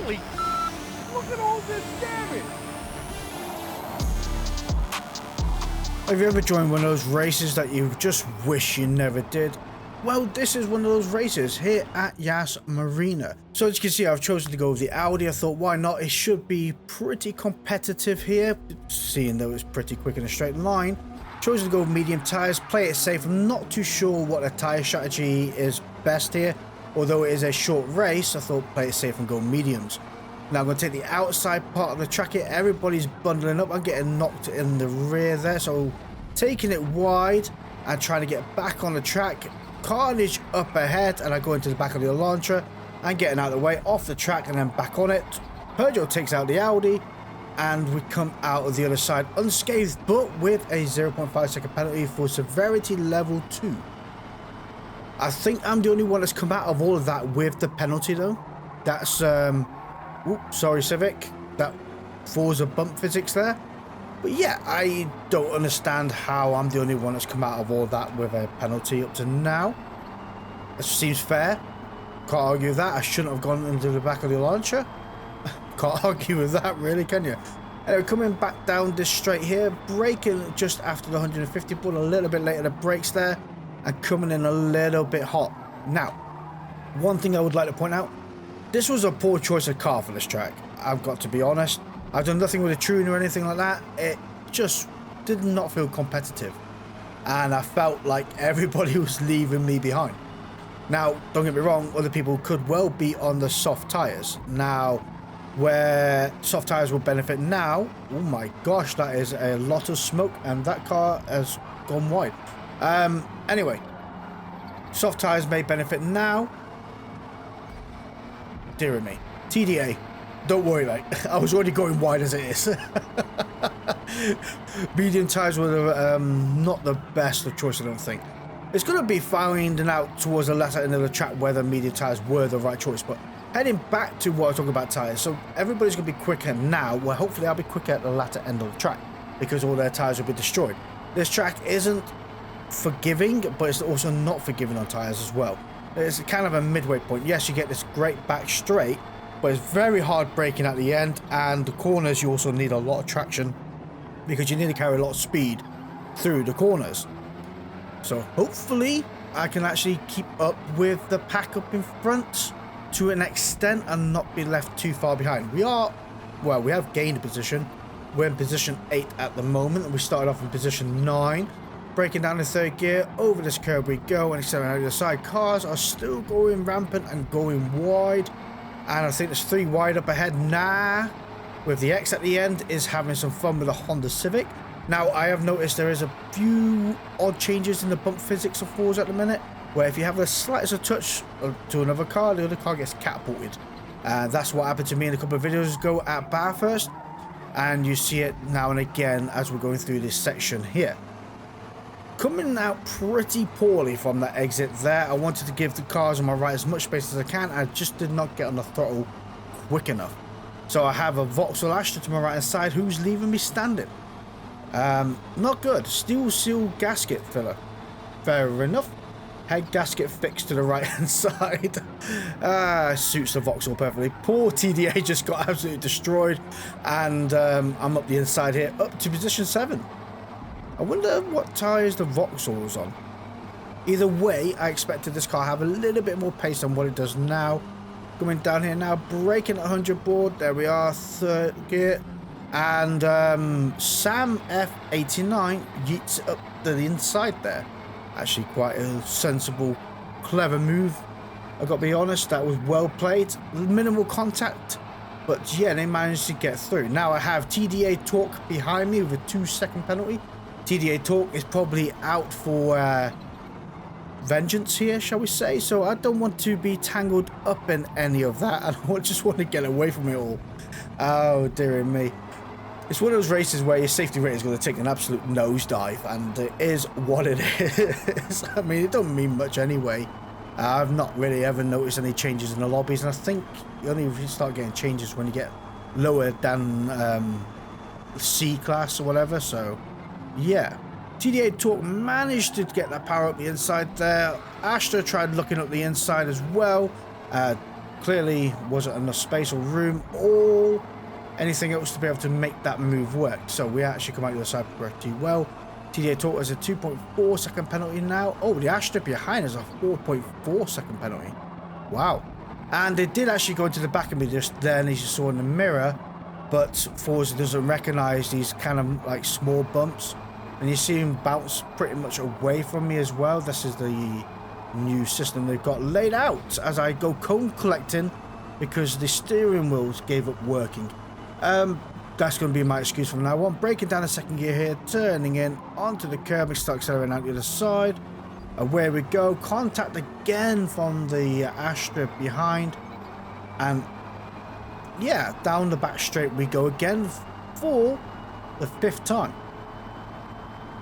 Holy, look at all this damage. Have you ever joined one of those races that you just wish you never did? Well, this is one of those races here at Yas Marina. So as you can see, I've chosen to go with the Audi. I thought, why not? It should be pretty competitive here, seeing though it's pretty quick in a straight line. Chosen to go with medium tyres, play it safe. I'm not too sure what the tyre strategy is best here. Although it is a short race, I thought play it safe and go mediums. Now I'm going to take the outside part of the track here. Everybody's bundling up. I'm getting knocked in the rear there. So taking it wide and trying to get back on the track. Carnage up ahead, and I go into the back of the Elantra and getting out of the way, off the track and then back on it. Peugeot takes out the Audi and we come out of the other side unscathed, but with a 0.5 second penalty for severity level 2. I think I'm the only one that's come out of all of that with the penalty though. That's oops, sorry Civic, that Forza bump physics there. But yeah, I don't understand how I'm the only one that's come out of all that with a penalty up to now. It seems fair. Can't argue with that. I shouldn't have gone into the back of the launcher. Can't argue with that really, can you? Anyway, coming back down this straight here, braking just after the 150, but a little bit later the brakes there, and coming in a little bit hot. Now, one thing I would like to point out, this was a poor choice of car for this track. I've got to be honest. I've done nothing with a tuner or anything like that. It just did not feel competitive. And I felt like everybody was leaving me behind. Now, don't get me wrong, other people could well be on the soft tyres. Now, where soft tyres will benefit now, oh my gosh, that is a lot of smoke, and that car has gone wide. Anyway, soft tyres may benefit now. Dear me. TDA. Don't worry, like, I was already going wide as it is. Medium tyres were not the best of choice, I don't think. It's going to be finding out towards the latter end of the track whether medium tyres were the right choice. But heading back to what I was talking about tyres, so everybody's going to be quicker now. Well, hopefully I'll be quicker at the latter end of the track because all their tyres will be destroyed. This track isn't forgiving, but it's also not forgiving on tyres as well. It's kind of a midway point. Yes, you get this great back straight, but it's very hard braking at the end, and the corners you also need a lot of traction because you need to carry a lot of speed through the corners. So hopefully I can actually keep up with the pack up in front to an extent and not be left too far behind. We have gained a position. We're in position 8 at the moment, and we started off in position 9. Breaking down the third gear, over this curb we go, and accelerating out the side. Cars are still going rampant and going wide. And I think there's 3 wide up ahead. Nah, with the X at the end, is having some fun with a Honda Civic. Now, I have noticed there is a few odd changes in the bump physics of Forza at the minute, where if you have the slightest of touch to another car, the other car gets catapulted. That's what happened to me in a couple of videos ago at Bathurst, and you see it now and again as we're going through this section here. Coming out pretty poorly from that exit there. I wanted to give the cars on my right as much space as I can. I just did not get on the throttle quick enough. So I have a Vauxhall Astra to my right hand side who's leaving me standing. Not good. Steel seal gasket filler. Fair enough. Head gasket fixed to the right hand side. Suits the Vauxhall perfectly. Poor TDA just got absolutely destroyed. And I'm up the inside here, up to position 7. I wonder what tyres the Vauxhall was on. Either way, I expected this car to have a little bit more pace than what it does now. Coming down here now, braking at 100 board. There we are, third gear. And Sam F89 yeets it up to the inside there. Actually quite a sensible, clever move. I've got to be honest, that was well played. Minimal contact. But yeah, they managed to get through. Now I have TDA Talk behind me with a 2-second penalty. TDA Talk is probably out for vengeance here, shall we say. So I don't want to be tangled up in any of that. I just want to get away from it all. Oh, dear me. It's one of those races where your safety rate is going to take an absolute nosedive, and it is what it is. I mean, it don't mean much anyway. I've not really ever noticed any changes in the lobbies, and I think you only start getting changes when you get lower than C class or whatever. So yeah, TDA Talk managed to get that power up the inside there. Astra tried looking up the inside as well. clearly wasn't enough space or room or anything else to be able to make that move work. So we actually come out the other side pretty well. TDA taught us a 2.4 second penalty now. Oh, the Astra behind us a 4.4 second penalty. Wow. And they did actually go into the back of me just then, as you saw in the mirror, but Forza doesn't recognize these kind of like small bumps, and you see him bounce pretty much away from me as well. This is the new system they've got laid out as I go cone collecting because the steering wheels gave up working. That's going to be my excuse from now on. Breaking down the second gear here, turning in onto the curb and start accelerating out the other side. Away we go. Contact again from the Astra behind. And yeah, down the back straight we go again for the 5th time.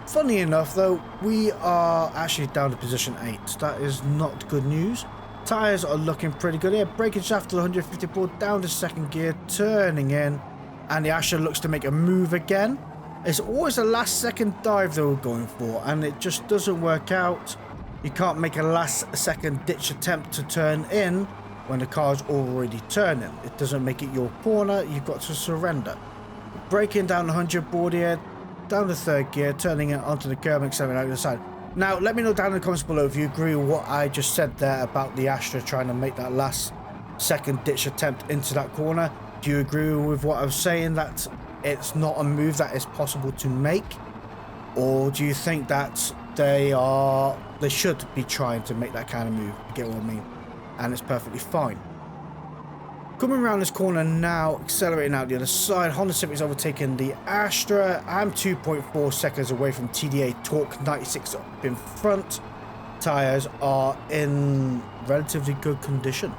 Funny enough though, we are actually down to position 8. That is not good news. Tyres are looking pretty good here. Braking shaft to 154 down to second gear, turning in. And the Astra looks to make a move again. It's always a last second dive they were going for, and it just doesn't work out. You can't make a last second ditch attempt to turn in when the car's already turning. It doesn't make it your corner, you've got to surrender. Braking down the 100 board here, down the 3rd gear, turning it onto the curb and accelerating out the side. Now, let me know down in the comments below if you agree with what I just said there about the Astra trying to make that last second ditch attempt into that corner. Do you agree with what I was saying, that it's not a move that is possible to make? Or do you think that they should be trying to make that kind of move? You get what I mean? And it's perfectly fine. Coming around this corner now, accelerating out the other side. Honda Civic is overtaking the Astra. I'm 2.4 seconds away from TDA Torque 96 up in front. Tires are in relatively good condition.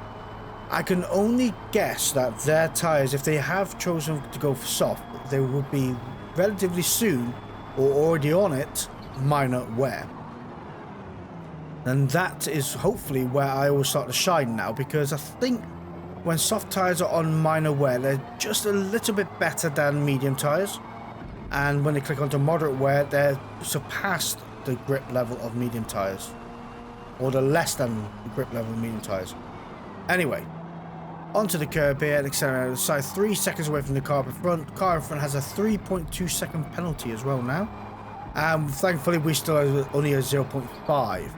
I can only guess that their tyres, if they have chosen to go for soft, they will be relatively soon, or already on it, minor wear. And that is hopefully where I will start to shine now, because I think when soft tyres are on minor wear, they're just a little bit better than medium tyres. And when they click onto moderate wear, they're surpassed the grip level of medium tyres. Or the less than the grip level of medium tyres. Anyway, onto the curb here and accelerating out the side, 3 seconds away from the car in front. Car in front has a 3.2 second penalty as well now. Thankfully we still have only a 0.5.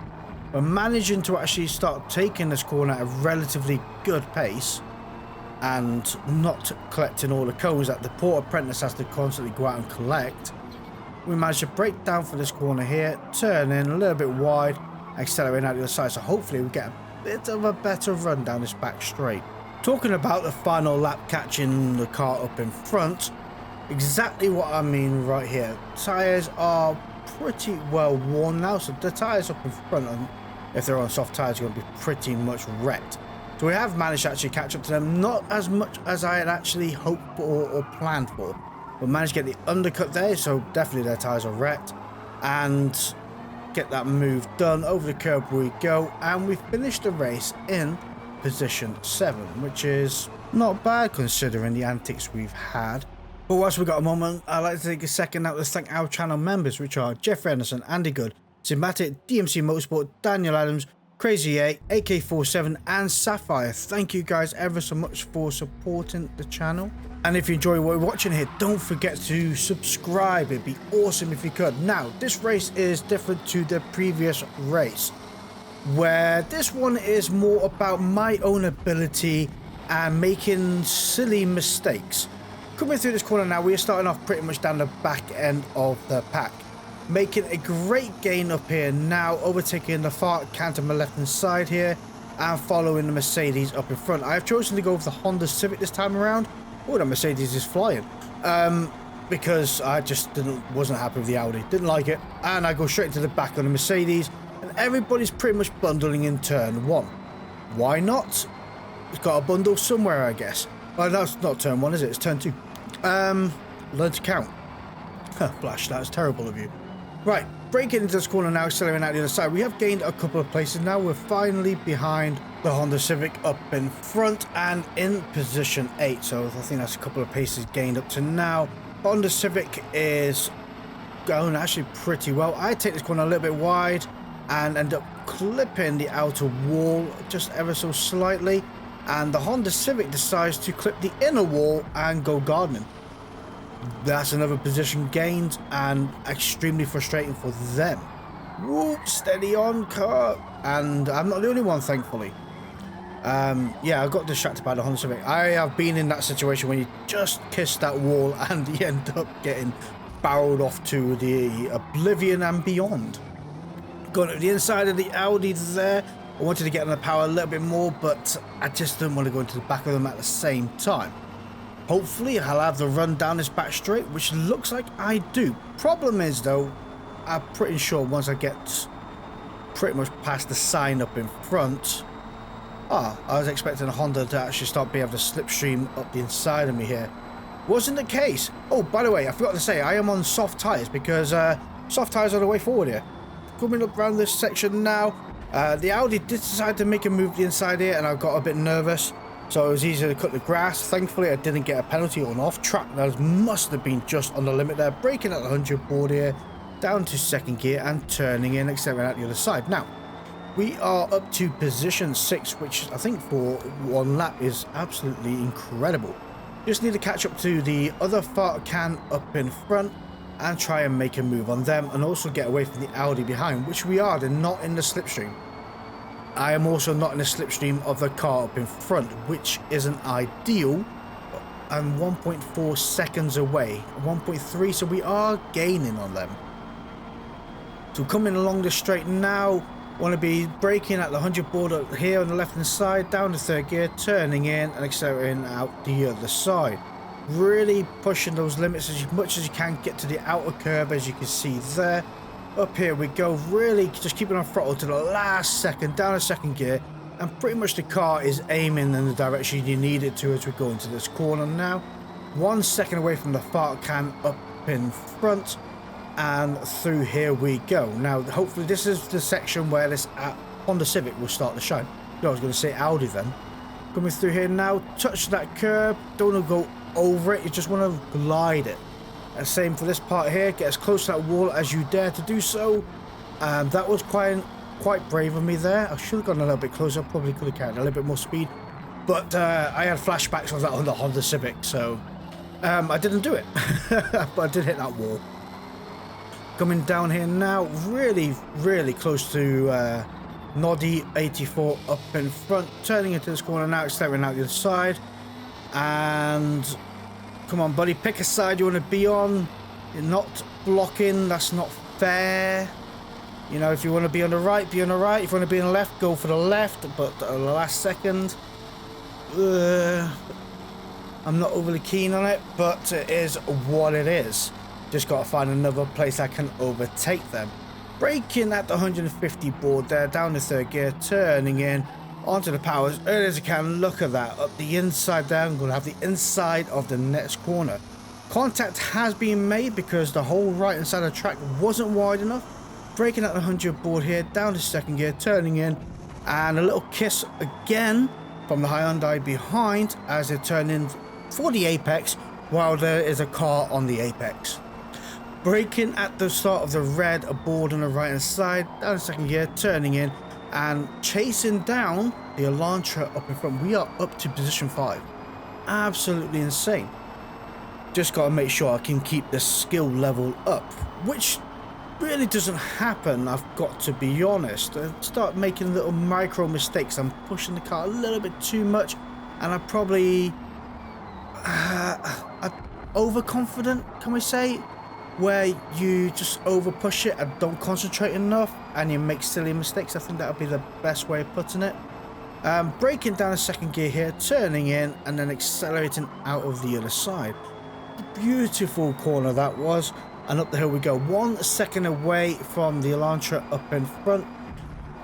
We're managing to actually start taking this corner at a relatively good pace and not collecting all the cones that the poor apprentice has to constantly go out and collect. We managed to break down for this corner here, turn in a little bit wide, accelerating out the other side, so hopefully we get a bit of a better run down this back straight. Talking about the final lap catching the car up in front, exactly what I mean right here. Tyres are pretty well worn now, so the tyres up in front, and if they're on soft tyres, are going to be pretty much wrecked. So we have managed to actually catch up to them, not as much as I had actually hoped for or planned for. We managed to get the undercut there, so definitely their tyres are wrecked, and get that move done. Over the curb we go, and we finished the race in position 7, which is not bad considering the antics we've had. But whilst we've got a moment, I'd like to take a second now to thank our channel members, which are Jeffrey Anderson, Andy Good, Zimatic, DMC Motorsport, Daniel Adams, Crazy A, AK47 and Sapphire. Thank you guys ever so much for supporting the channel. And if you enjoy what we're watching here, don't forget to subscribe. It'd be awesome if you could. Now, this race is different to the previous race, where this one is more about my own ability and making silly mistakes. Coming through this corner now, we are starting off pretty much down the back end of the pack, making a great gain up here now, overtaking the far canter on my left hand side here and following the Mercedes up in front. I have chosen to go with the Honda Civic this time around. Oh, the Mercedes is flying, because I just wasn't happy with the Audi, didn't like it, and I go straight to the back on the Mercedes, and everybody's pretty much bundling in turn 1. Why not? It's got a bundle somewhere, I guess. Well, that's not turn 1, is it? It's turn 2. Learn to count. Flash, that was terrible of you. Right, breaking into this corner now, accelerating out the other side. We have gained a couple of places now. We're finally behind the Honda Civic up in front and in position 8. So I think that's a couple of paces gained up to now. Honda Civic is going actually pretty well. I take this corner a little bit wide and end up clipping the outer wall just ever so slightly. and the Honda Civic decides to clip the inner wall and go gardening. That's another position gained and extremely frustrating for them. Whoop, steady on, car. And I'm not the only one, thankfully. Yeah, I got distracted by the Honda Civic. I have been in that situation when you just kiss that wall and you end up getting barreled off to the oblivion and beyond. Going to the inside of the Audi there. I wanted to get on the power a little bit more, but I just didn't want to go into the back of them at the same time. Hopefully I'll have the run down this back straight, which looks like I do. Problem is though, I'm pretty sure once I get pretty much past the sign up in front. I was expecting a Honda to actually start being able to slipstream up the inside of me here. Wasn't the case. Oh, by the way, I forgot to say, I am on soft tyres because soft tyres are the way forward here. Coming up around this section now, the Audi did decide to make a move to the inside here, and I got a bit nervous. So it was easier to cut the grass. Thankfully, I didn't get a penalty on off track. That must have been just on the limit there. Braking at the 100 board here, down to second gear and turning in, accelerating out the other side. Now, we are up to position 6, which I think for one lap is absolutely incredible. Just need to catch up to the other fart can up in front and try and make a move on them, and also get away from the Audi behind, which we are. They're not in the slipstream. I am also not in the slipstream of the car up in front, which isn't ideal. I'm 1.4 seconds away, 1.3, so we are gaining on them. So coming along the straight now, want to be braking at the 100 board up here on the left hand side, down to third gear, turning in and accelerating out the other side. Really pushing those limits as much as you can, get to the outer curve as you can see there. Up here we go, really just keeping on throttle to the last second, down to second gear, and pretty much the car is aiming in the direction you need it to as we go into this corner now. 1 second away from the fart can up in front, and through here we go. Now hopefully this is the section where this Honda Civic will start to shine. No, I was going to say Audi then. Coming through here now, touch that curb, don't want to go over it, you just want to glide it. And same for this part here, get as close to that wall as you dare to do so. That was quite brave of me there. I should have gone a little bit closer, probably could have carried a little bit more speed. But I had flashbacks of that on the Honda Civic, so I didn't do it. But I did hit that wall. Coming down here now, really close to Noddy 84 up in front, turning into this corner now, accelerating out the other side. And come on buddy, pick a side you want to be on. You're not blocking, that's not fair. You know, if you want to be on the right, be on the right. If you want to be on the left, go for the left. But at the last second, I'm not overly keen on it, but it is what it is. Just got to find another place I can overtake them. Braking at the 150 board there, down the third gear, turning in onto the power as early as I can. Look at that, up the inside there. I'm going to have the inside of the next corner. Contact has been made because the whole right hand side of the track wasn't wide enough. Braking at the 100 board here, down to second gear, turning in, and a little kiss again from the Hyundai behind as they turn in for the apex while there is a car on the apex. Braking at the start of the red board on the right hand side, down to second gear, turning in and chasing down the Elantra up in front. We are up to position 5. Absolutely insane. Just got to make sure I can keep the skill level up, which really doesn't happen, I've got to be honest. I start making little micro mistakes. I'm pushing the car a little bit too much, and I'm probably overconfident, can we say, where you just over push it and don't concentrate enough and you make silly mistakes. I think that would be the best way of putting it. Braking down a second gear here, turning in and then accelerating out of the other side. Beautiful corner that was, and up the hill we go. 1 second away from the Elantra up in front.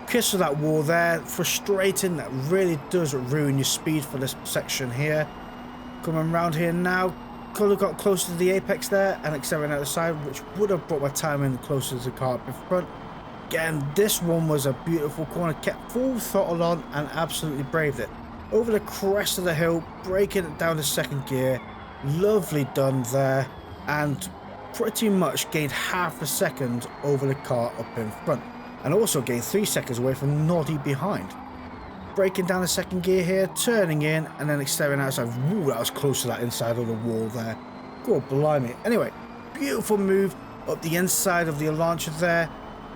Kiss of that wall there, frustrating. That really does ruin your speed for this section here. Coming around here now, could have got closer to the apex there and accelerating out the side, which would have brought my time in closer to the car up in front. Again, this one was a beautiful corner, kept full throttle on and absolutely braved it. Over the crest of the hill, braking it down to second gear. Lovely done there, and pretty much gained half a second over the car up in front, and also gained 3 seconds away from Noddy behind. Braking down the second gear here, turning in, and then accelerating outside. Ooh, that was close to that inside of the wall there. God blimey. Anyway, beautiful move up the inside of the launcher there,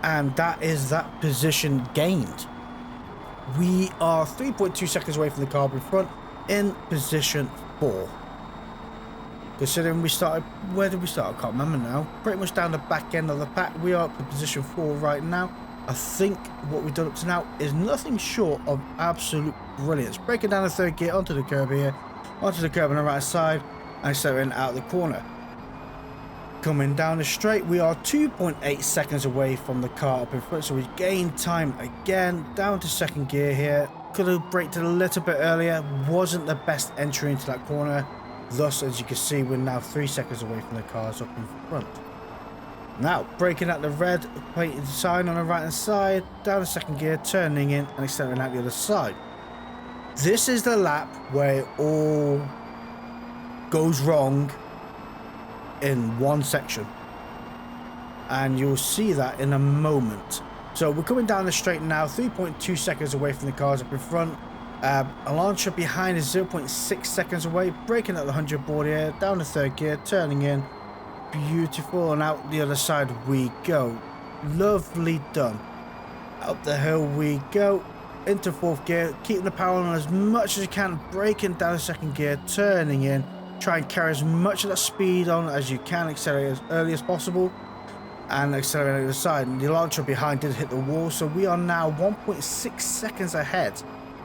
and that is that position gained. We are 3.2 seconds away from the car up in front in position 4. Considering we started, where did we start? I can't remember now. Pretty much down the back end of the pack. We are up to position 4 right now. I think what we've done up to now is nothing short of absolute brilliance. Breaking down the third gear onto the curb here, onto the curb on the right side, and accelerating out the corner. Coming down the straight, we are 2.8 seconds away from the car up in front, so we gain time again. Down to second gear here. Could have braked it a little bit earlier. Wasn't the best entry into that corner. Thus, as you can see, we're now 3 seconds away from the cars up in front. Now, braking at the red painted sign on the right hand side, down the second gear, turning in and accelerating out the other side. This is the lap where it all goes wrong in one section. And you'll see that in a moment. So we're coming down the straight now, 3.2 seconds away from the cars up in front. A launcher behind is 0.6 seconds away, braking at the 100 board here, down the third gear, turning in. Beautiful, and out the other side we go. Lovely done. Up the hill we go, into fourth gear, keeping the power on as much as you can, braking down the second gear, turning in. Try and carry as much of that speed on as you can, accelerate as early as possible, and accelerate to the side. And the launcher behind did hit the wall, so we are now 1.6 seconds ahead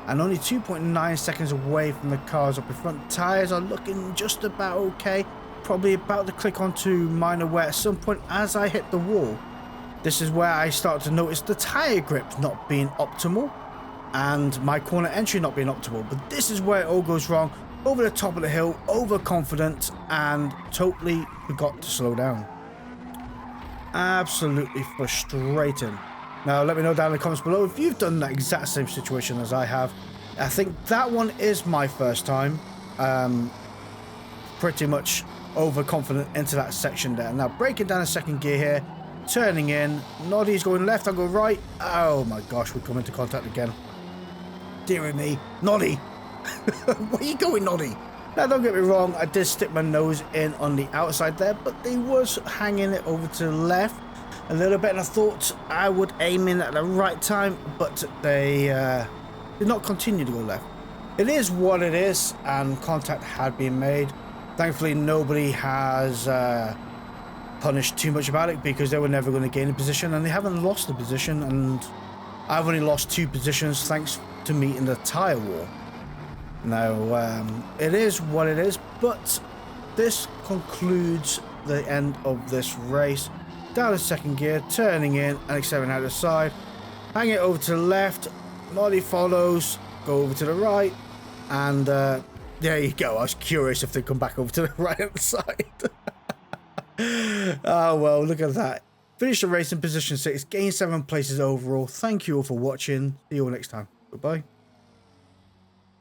and only 2.9 seconds away from the cars up in front. Tyres are looking just about okay. Probably about to click onto minor wear at some point as I hit the wall. This is where I start to notice the tyre grip not being optimal and my corner entry not being optimal. But this is where it all goes wrong. Over the top of the hill, overconfident, and totally forgot to slow down. Absolutely frustrating. Now let me know down in the comments below if you've done that exact same situation as I have. I think that one is my first time. Pretty much overconfident into that section there. Now braking down a second gear here, turning in. Noddy's going left, I'll go right. Oh my gosh, we come into contact again. Dear me, Noddy. Where are you going, Noddy? Now don't get me wrong, I did stick my nose in on the outside there, but they was hanging it over to the left a little bit, and I thought I would aim in at the right time, but they did not continue to go left. It is what it is, and contact had been made. Thankfully, nobody has punished too much about it because they were never going to gain a position, and they haven't lost the position, and I've only lost 2 positions thanks to me in the tyre war. Now, it is what it is, but this concludes the end of this race. Down the second gear, turning in and accelerating out the side. Hang it over to the left, Noddy follows, go over to the right, and there you go. I was curious if they'd come back over to the right hand side. Oh well, look at that. Finish the race in position 6, gain 7 places overall. Thank you all for watching. See you all next time. Goodbye.